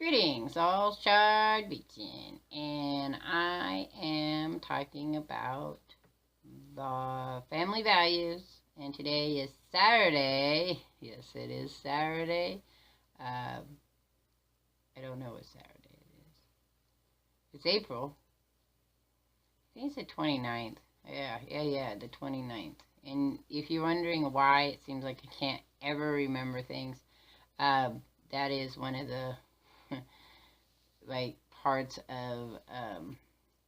Greetings, all Shardvixen, and I am talking about the family values, and today is Saturday. Yes, it is Saturday. I don't know what Saturday it is. It's April. I think it's the 29th. Yeah, the 29th. And if you're wondering why it seems like I can't ever remember things, that is one of the like parts of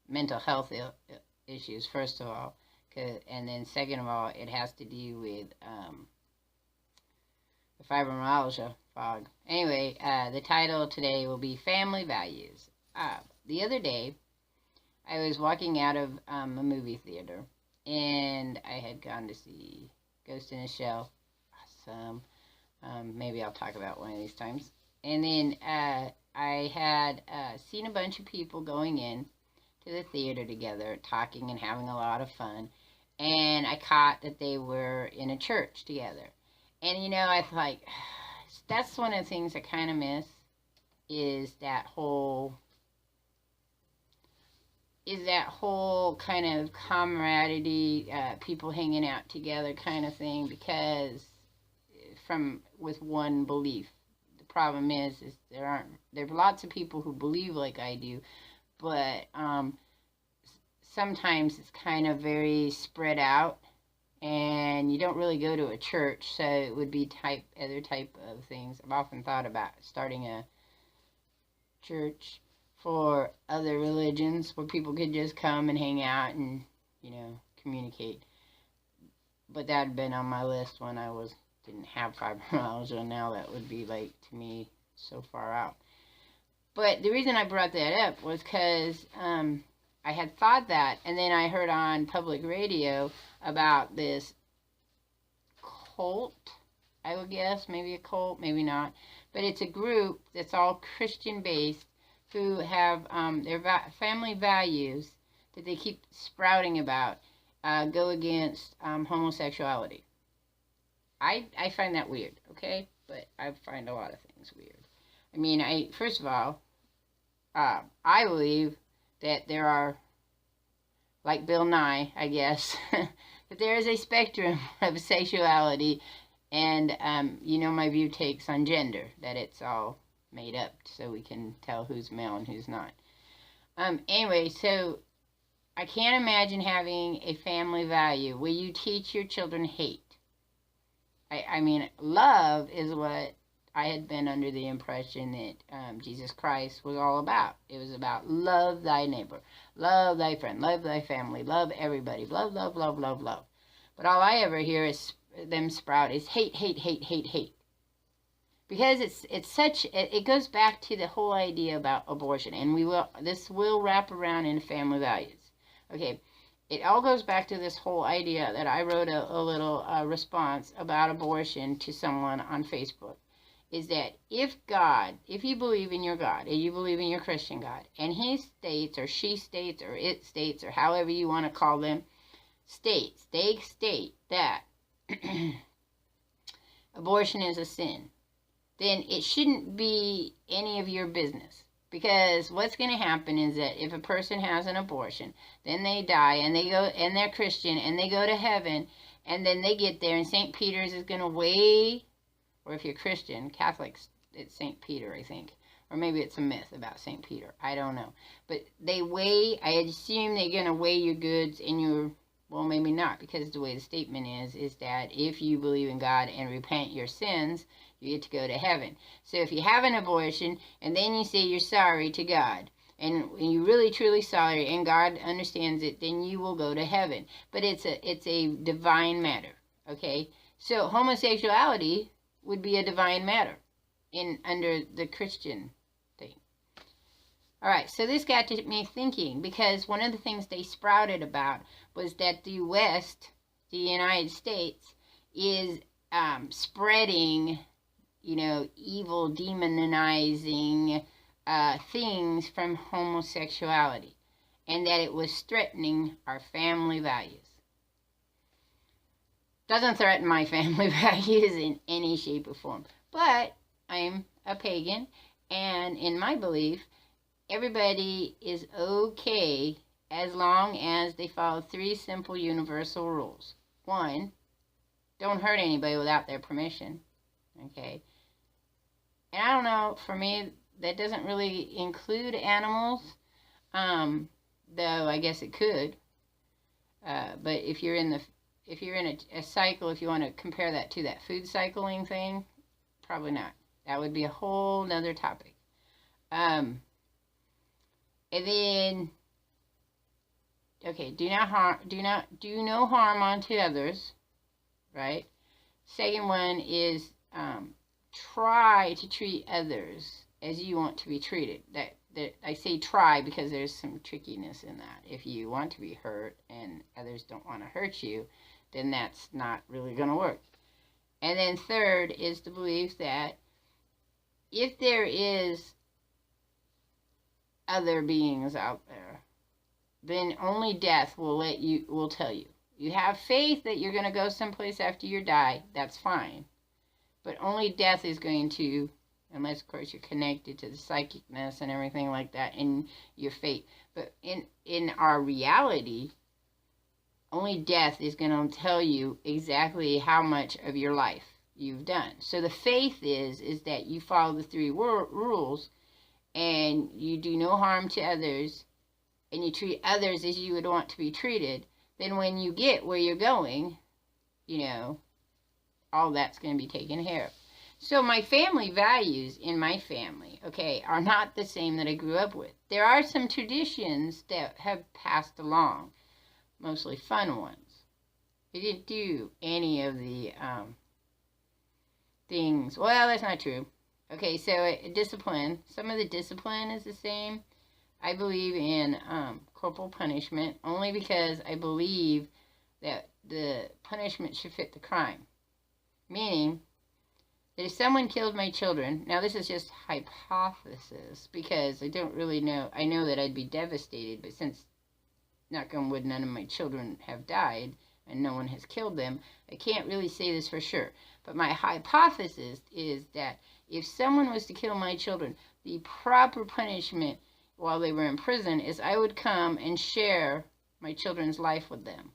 mental health issues, first of all, and then second of all, it has to do with the fibromyalgia fog. Anyway, the title today will be Family Values. The other day, I was walking out of a movie theater, and I had gone to see Ghost in the Shell. Awesome. Maybe I'll talk about one of these times. And then I had seen a bunch of people going in to the theater together, talking and having a lot of fun. And I caught that they were in a church together. And, you know, I thought, that's one of the things I kind of miss, is that whole kind of camaraderie, people hanging out together kind of thing, because with one belief. The problem is there are lots of people who believe like I do, but sometimes it's kind of very spread out, and you don't really go to a church, so it would be other type of things. I've often thought about starting a church for other religions where people could just come and hang out and, you know, communicate. But that had been on my list when I didn't have fibromyalgia. Now that would be, like, to me, so far out. But the reason I brought that up was because I had thought that, and then I heard on public radio about this cult, I would guess, maybe a cult, maybe not, but it's a group that's all Christian-based who have their family values that they keep sprouting about go against homosexuality. I find that weird, okay? But I find a lot of things weird. I mean, first of all, I believe that there are, like Bill Nye, I guess, that there is a spectrum of sexuality, and you know my view takes on gender, that it's all made up so we can tell who's male and who's not. Anyway, so I can't imagine having a family value where you teach your children hate. I mean, love is what I had been under the impression that Jesus Christ was all about. It was about love thy neighbor, love thy friend, love thy family, love everybody, love, love, love, love, love. But all I ever hear is them sprout is hate, hate, hate, hate, hate. Because it goes back to the whole idea about abortion, and this will wrap around into family values. Okay. It all goes back to this whole idea that I wrote a little response about abortion to someone on Facebook, is that if you believe in your God, and you believe in your Christian God, and he states, or she states, or it states, or however you want to call them, they state that abortion is a sin, then it shouldn't be any of your business. Because what's going to happen is that if a person has an abortion, then they die, and they're Christian, and they go to heaven, and then they get there, and St. Peter's is going to weigh, or if you're Christian, Catholics, it's St. Peter, I think. Or maybe it's a myth about St. Peter. I don't know. But I assume they're going to weigh your goods and well, maybe not, because the way the statement is that if you believe in God and repent your sins, you get to go to heaven. So if you have an abortion and then you say you're sorry to God, and you're really truly sorry, and God understands it, then you will go to heaven. But it's a divine matter, okay? So homosexuality would be a divine matter under the Christian thing. All right, so this got to me thinking, because one of the things they sprouted about was that the West, the United States, is spreading, you know, evil, demonizing things from homosexuality, and that it was threatening our family values. Doesn't threaten my family values in any shape or form, but I'm a pagan, And in my belief, everybody is okay as long as they follow 3 simple universal rules. 1, don't hurt anybody without their permission. Okay? And I don't know, for me, that doesn't really include animals, though I guess it could. But if you're in a cycle, if you want to compare that to that food cycling thing, probably not. That would be a whole nother topic. And then, okay, do no harm unto others, right? Second one is try to treat others as you want to be treated. That I say try because there's some trickiness in that. If you want to be hurt and others don't want to hurt you, then that's not really going to work. And then third is the belief that if there is other beings out there, then only death will tell you. You have faith that you're going to go someplace after you die, that's fine. But only death is going to, unless of course you're connected to the psychicness and everything like that and your fate. But in our reality, only death is going to tell you exactly how much of your life you've done. So the faith is that you follow the 3 rules, and you do no harm to others, and you treat others as you would want to be treated. Then when you get where you're going, all that's going to be taken care of. So my family values in my family, okay, are not the same that I grew up with. There are some traditions that have passed along, mostly fun ones. I didn't do any of the things. Well, that's not true. Okay, so discipline. Some of the discipline is the same. I believe in corporal punishment only because I believe that the punishment should fit the crime. Meaning that if someone killed my children, now this is just hypothesis because I don't really know. I know that I'd be devastated, but since, knock on wood, none of my children have died and no one has killed them, I can't really say this for sure. But my hypothesis is that if someone was to kill my children, the proper punishment while they were in prison is I would come and share my children's life with them.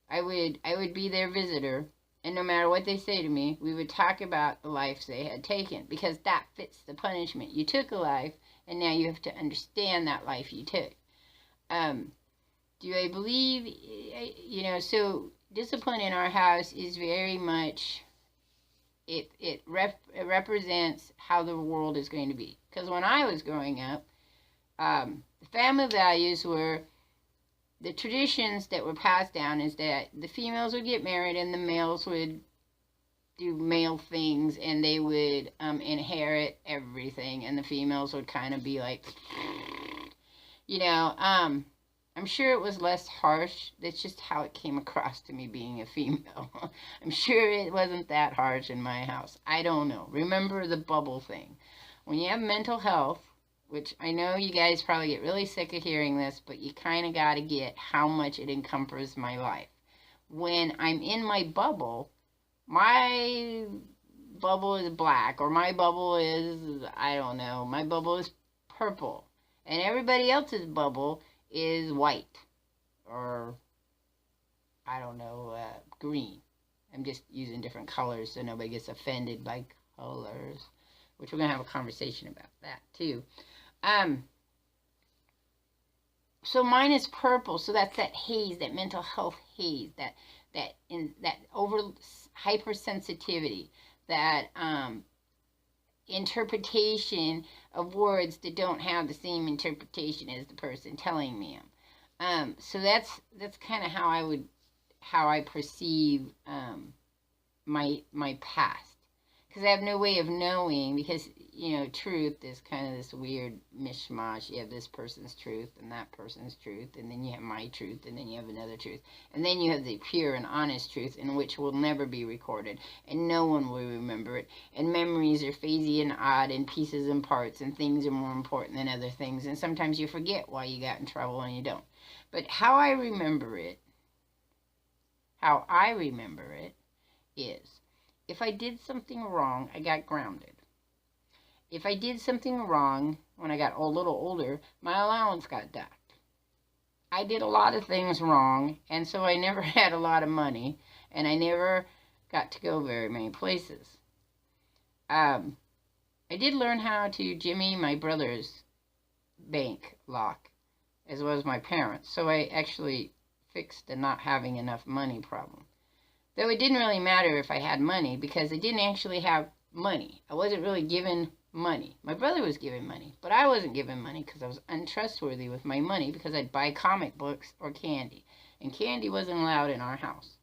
I would be their visitor, and no matter what they say to me, we would talk about the lives they had taken, because that fits the punishment. You took a life, and now you have to understand that life you took. Do I believe, so discipline in our house is very much, it represents how the world is going to be. Because when I was growing up, the family values were, the traditions that were passed down is that the females would get married and the males would do male things, and they would inherit everything, and the females would kind of be like, I'm sure it was less harsh. That's just how it came across to me being a female. I'm sure it wasn't that harsh in my house. I don't know. Remember the bubble thing. When you have mental health, which I know you guys probably get really sick of hearing this, but you kind of got to get how much it encompasses my life. When I'm in my bubble is black, or my bubble is, I don't know, my bubble is purple. And everybody else's bubble is white, or, I don't know, green. I'm just using different colors so nobody gets offended by colors, which we're going to have a conversation about that, too. So mine is purple, so that's that haze, that mental health haze, that over hypersensitivity, that interpretation of words that don't have the same interpretation as the person telling me them. So that's kind of how I perceive my past, because I have no way of knowing, because truth is kind of this weird mishmash. You have this person's truth and that person's truth, and then you have my truth, and then you have another truth, and then you have the pure and honest truth, in which will never be recorded, and no one will remember it, and memories are phasey and odd, and pieces and parts, and things are more important than other things, and sometimes you forget why you got in trouble and you don't. But how I remember it is, if I did something wrong, I got grounded. if I did something wrong when I got a little older, my allowance got docked. I did a lot of things wrong, and so I never had a lot of money, and I never got to go very many places. I did learn how to jimmy my brother's bank lock, as well as my parents, so I actually fixed the not having enough money problem. Though it didn't really matter if I had money, because I didn't actually have money. I wasn't really given money. My brother was given money, but I wasn't given money because I was untrustworthy with my money, because I'd buy comic books or candy, and candy wasn't allowed in our house,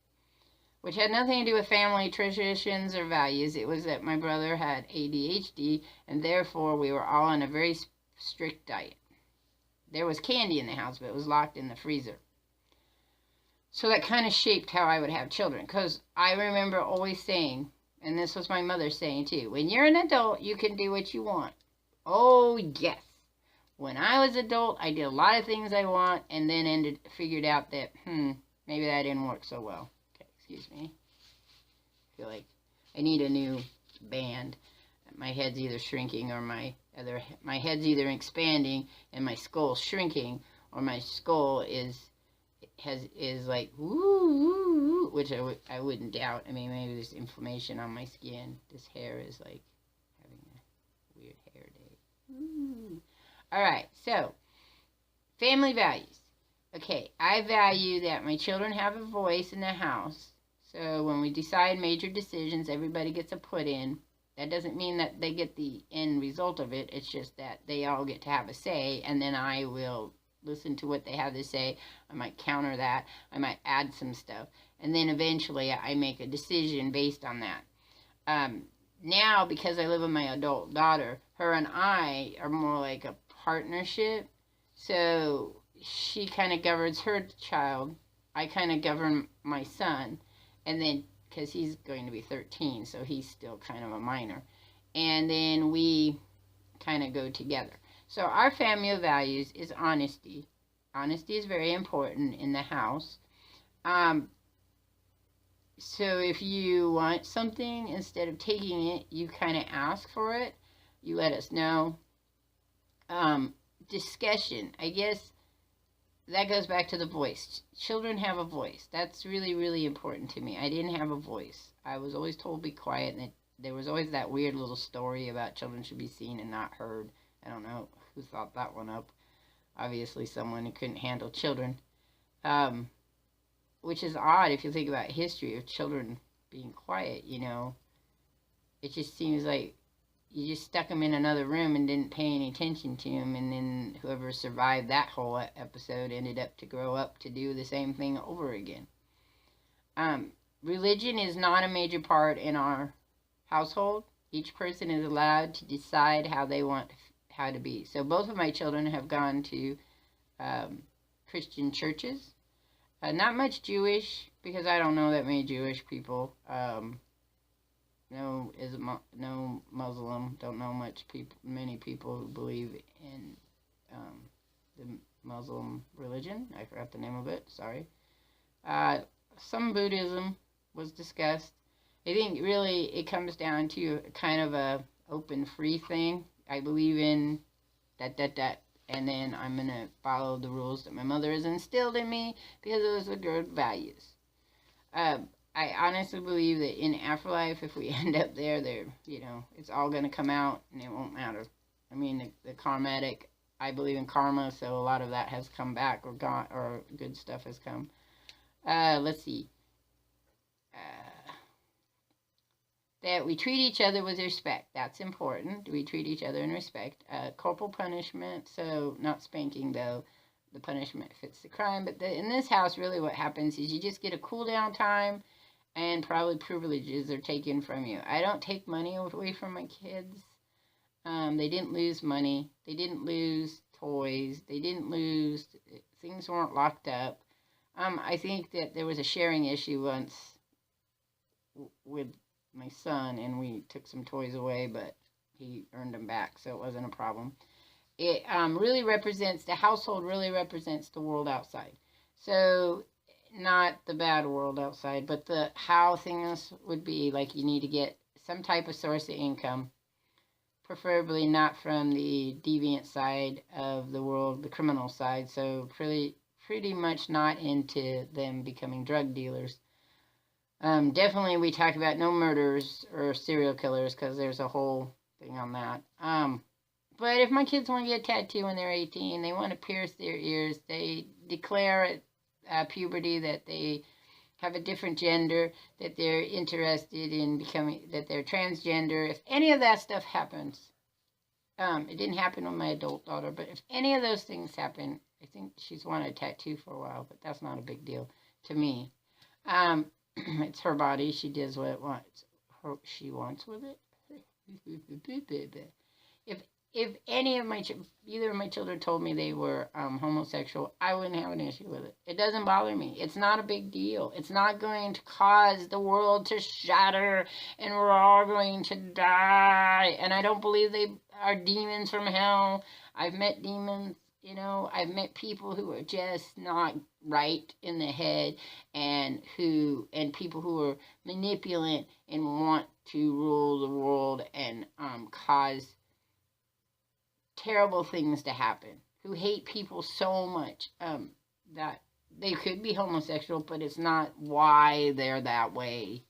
which had nothing to do with family traditions or values. It was that my brother had ADHD, and therefore we were all on a very strict diet. There was candy in the house, but it was locked in the freezer. So that kind of shaped how I would have children, because I remember always saying, and this was my mother saying too, when you're an adult, you can do what you want. Oh, yes. When I was adult, I did a lot of things I want, and then figured out that, maybe that didn't work so well. Okay, excuse me. I feel like I need a new band. My head's either shrinking or my head's either expanding and my skull's shrinking, or my skull is like woo, which I wouldn't doubt. I mean, maybe there's inflammation on my skin. This hair is like having a weird hair day. Ooh. All right, so family values. Okay, I value that my children have a voice in the house. So when we decide major decisions, everybody gets a put in. That doesn't mean that they get the end result of it. It's just that they all get to have a say, and then I will listen to what they have to say. I might counter that. I might add some stuff. And then eventually I make a decision based on that. Now, because I live with my adult daughter, her and I are more like a partnership. So she kind of governs her child. I kind of govern my son. And then, because he's going to be 13, so he's still kind of a minor. And then we kind of go together. So our family values is honesty. Honesty is very important in the house. So if you want something, instead of taking it, you kind of ask for it. You let us know. Discussion. I guess that goes back to the voice. Children have a voice. That's really, really important to me. I didn't have a voice. I was always told to be quiet, and there was always that weird little story about children should be seen and not heard. I don't know who thought that one up. Obviously someone who couldn't handle children. Which is odd if you think about history of children being quiet, you know. It just seems like you just stuck them in another room and didn't pay any attention to them, and then whoever survived that whole episode ended up to grow up to do the same thing over again. Religion is not a major part in our household. Each person is allowed to decide how they want how to be. So both of my children have gone to Christian churches. Not much Jewish, because I don't know that many Jewish people. No Muslim. Don't know many people who believe in the Muslim religion. I forgot the name of it. Sorry. Some Buddhism was discussed. I think really it comes down to kind of a open, free thing. I believe in that, and then I'm going to follow the rules that my mother has instilled in me, because those are good values. I honestly believe that in afterlife, if we end up there, you know, it's all going to come out, and it won't matter. I mean, the karmatic, I believe in karma, so a lot of that has come back, or gone, or good stuff has come. Let's see. That we treat each other with respect. That's important. We treat each other in respect. Corporal punishment, so not spanking, though. The punishment fits the crime. But in this house, really what happens is you just get a cool down time, and probably privileges are taken from you. I don't take money away from my kids. They didn't lose money. They didn't lose toys. They didn't lose... Things weren't locked up. I think that there was a sharing issue once with my son, and we took some toys away, but he earned them back, so it wasn't a problem. It really represents, the household really represents the world outside. So, not the bad world outside, but how things would be, like you need to get some type of source of income, preferably not from the deviant side of the world, the criminal side. So pretty much not into them becoming drug dealers. Definitely we talk about no murderers or serial killers because there's a whole thing on that. But if my kids want to get a tattoo when they're 18, they want to pierce their ears, they declare at puberty that they have a different gender, that they're interested in becoming, that they're transgender. If any of that stuff happens, it didn't happen with my adult daughter, but if any of those things happen, I think she's wanted a tattoo for a while, but that's not a big deal to me. It's her body. She does what it wants. She wants with it. If any of either of my children told me they were homosexual, I wouldn't have an issue with it. It doesn't bother me. It's not a big deal. It's not going to cause the world to shatter and we're all going to die. And I don't believe they are demons from hell. I've met demons. I've met people who are just not right in the head and people who are manipulate and want to rule the world and cause terrible things to happen, who hate people so much that they could be homosexual, but it's not why they're that way.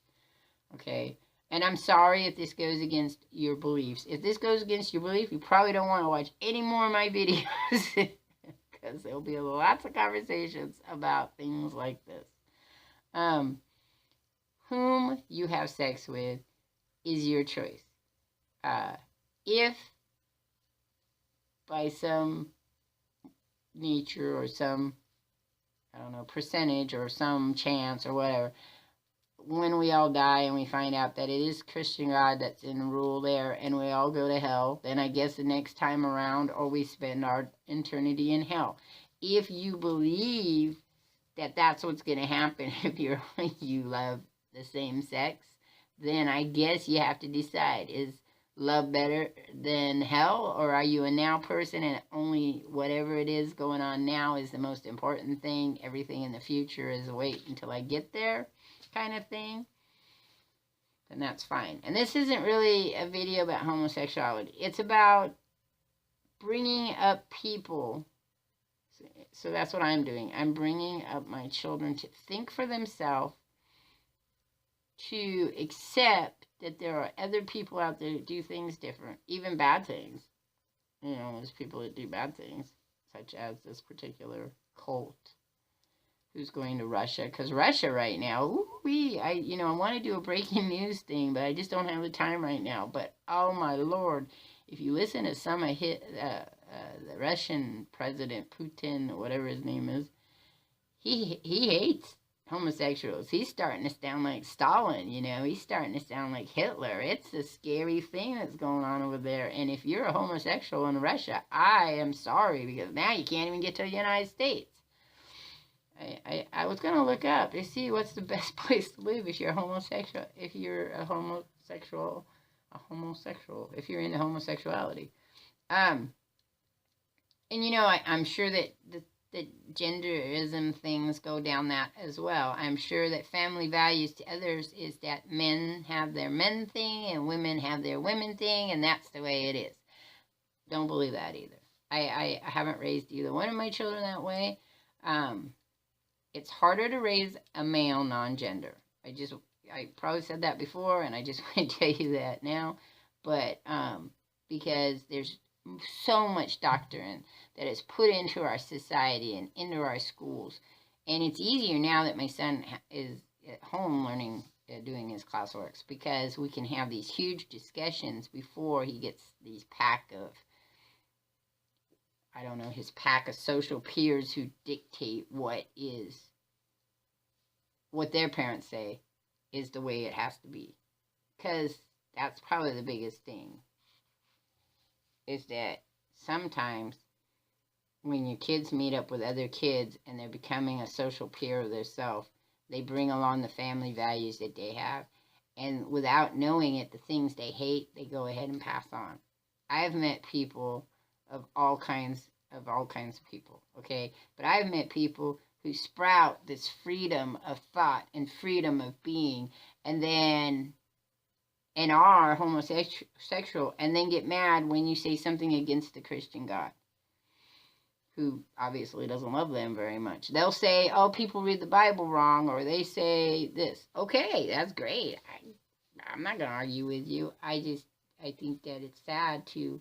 Okay? And I'm sorry if this goes against your beliefs. If this goes against your belief, you probably don't want to watch any more of my videos because there'll be lots of conversations about things like this. Whom you have sex with is your choice. If by some nature or some, percentage or some chance or whatever, when we all die and we find out that it is Christian God that's in rule there and we all go to hell, then I guess the next time around, or we spend our eternity in hell. If you believe that that's what's going to happen if you love the same sex, then I guess you have to decide, is love better than hell, or are you a now person and only whatever it is going on now is the most important thing, everything in the future is wait until I get there kind of thing? Then that's fine. And this isn't really a video about homosexuality. It's about bringing up people. So that's what I'm doing. I'm bringing up my children to think for themselves, to accept that there are other people out there that do things different, even bad things. There's people that do bad things, such as this particular cult who's going to Russia. Because Russia right now, I want to do a breaking news thing, but I just don't have the time right now. But, oh my Lord, if you listen to some of the Russian president, Putin, whatever his name is, he hates homosexuals. He's starting to sound like Stalin, he's starting to sound like Hitler. It's a scary thing that's going on over there. And if you're a homosexual in Russia, I am sorry, because now you can't even get to the United States. I was going to look up to see what's the best place to live if you're a homosexual, if you're into homosexuality. And I'm sure that the genderism things go down that as well. I'm sure that family values to others is that men have their men thing and women have their women thing, and that's the way it is. Don't believe that either. I haven't raised either one of my children that way. It's harder to raise a male non-gender. I probably said that before, and I just want to tell you that now. But because there's so much doctrine that is put into our society and into our schools. And it's easier now that my son is at home learning, doing his classworks, because we can have these huge discussions before he gets these his pack of social peers who dictate what their parents say is the way it has to be. Because that's probably the biggest thing, is that sometimes when your kids meet up with other kids and they're becoming a social peer of themselves, they bring along the family values that they have. And without knowing it, the things they hate, they go ahead and pass on. I've met people of all kinds of people, okay? But I've met people who sprout this freedom of thought and freedom of being, and then and are homosexual and then get mad when you say something against the Christian God, who obviously doesn't love them very much. They'll say, oh, people read the Bible wrong, or they say this. Okay, that's great. I'm not going to argue with you. I think that it's sad to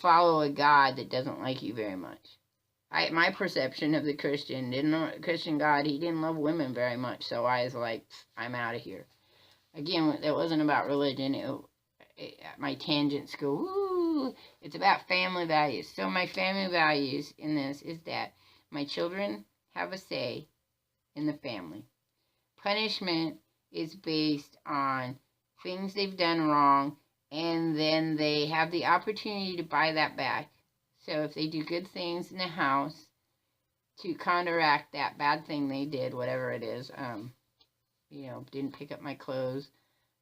follow a God that doesn't like you very much. My perception of the Christian God, he didn't love women very much, so I was like, I'm out of here. Again, it wasn't about religion. My tangents go, woo, it's about family values. So my family values in this is that my children have a say in the family. Punishment is based on things they've done wrong, and then they have the opportunity to buy that back. So if they do good things in the house to counteract that bad thing they did, whatever it is, didn't pick up my clothes.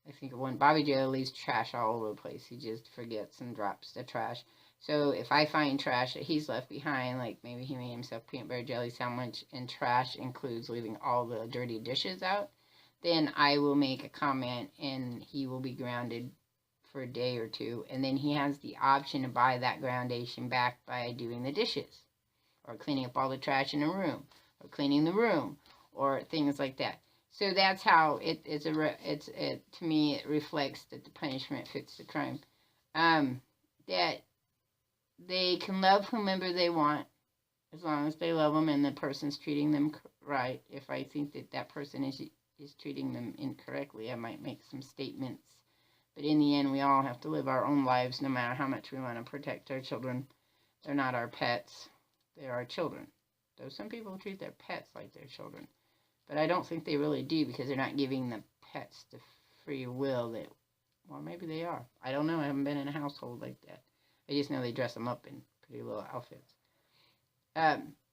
I think when Bobby Joe leaves trash all over the place, he just forgets and drops the trash. So if I find trash that he's left behind, like maybe he made himself peanut butter jelly sandwich and trash includes leaving all the dirty dishes out, then I will make a comment and he will be grounded for a day or two, and then he has the option to buy that groundation back by doing the dishes or cleaning up all the trash in the room or cleaning the room or things like that. So that's how to me it reflects that the punishment fits the crime. That they can love whomever they want as long as they love them and the person's treating them right. If I think that person is treating them incorrectly, I might make some statements. But in the end, we all have to live our own lives no matter how much we want to protect our children. They're not our pets. They're our children. Though some people treat their pets like their children. But I don't think they really do because they're not giving the pets the free will that, well, maybe they are. I don't know. I haven't been in a household like that. I just know they dress them up in pretty little outfits.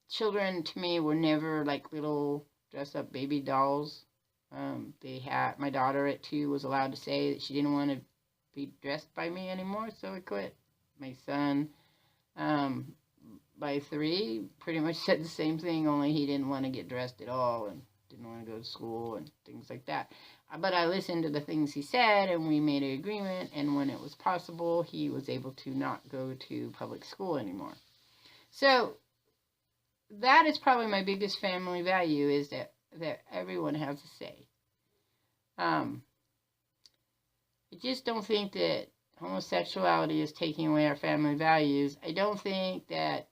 Children, to me, were never like little dress-up baby dolls. My daughter at 2 was allowed to say that she didn't want to be dressed by me anymore, so I quit. My son, by 3, pretty much said the same thing, only he didn't want to get dressed at all and didn't want to go to school and things like that. But I listened to the things he said, and we made an agreement, and when it was possible, he was able to not go to public school anymore. So that is probably my biggest family value, is that everyone has a say. I just don't think that homosexuality is taking away our family values. I don't think that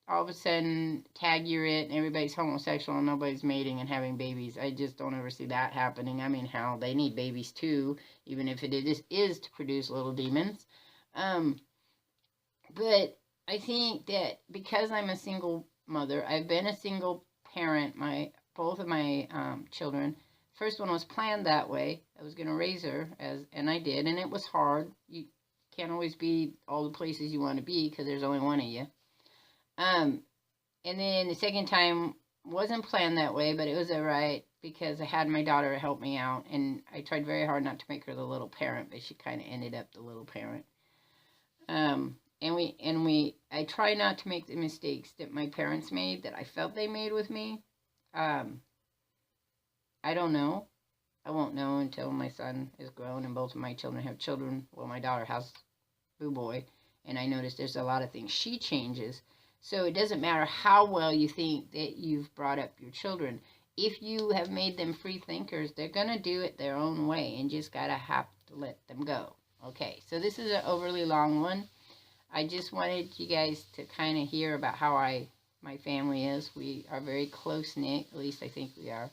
all of a sudden tag you're it and everybody's homosexual and nobody's mating and having babies. I just don't ever see that happening. I mean, how they need babies too, even if it is to produce little demons. But I think that because I'm a single mother, I've been a single parent, both of my children. First one was planned that way. I was going to raise her, and I did, and it was hard. You can't always be all the places you want to be because there's only one of you. And then the second time wasn't planned that way, but it was all right because I had my daughter help me out, and I tried very hard not to make her the little parent, but she kind of ended up the little parent. I try not to make the mistakes that my parents made, that I felt they made with me. I don't know. I won't know until my son is grown and both of my children have children. Well, my daughter has boo boy, and I noticed there's a lot of things she changes. So it doesn't matter how well you think that you've brought up your children. If you have made them free thinkers, they're going to do it their own way and just got to have to let them go. Okay, so this is an overly long one. I just wanted you guys to kind of hear about how my family is. We are very close-knit, at least I think we are.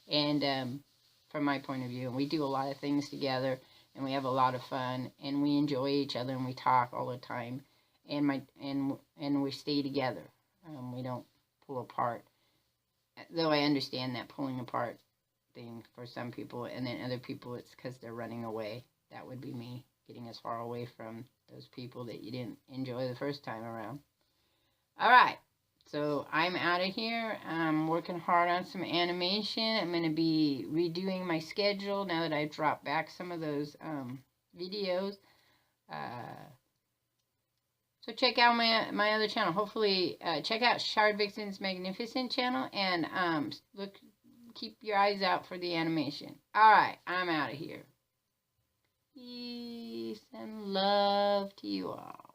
And from my point of view, and we do a lot of things together, and we have a lot of fun, and we enjoy each other, and we talk all the time. And we stay together. We don't pull apart. Though I understand that pulling apart thing for some people, and then other people it's because they're running away. That would be me, getting as far away from those people that you didn't enjoy the first time around. All right, so I'm out of here. I'm working hard on some animation. I'm going to be redoing my schedule now that I've dropped back some of those videos. So check out my other channel. Hopefully, check out Shardvixen's Magnificent channel and keep your eyes out for the animation. Alright, I'm out of here. Peace and love to you all.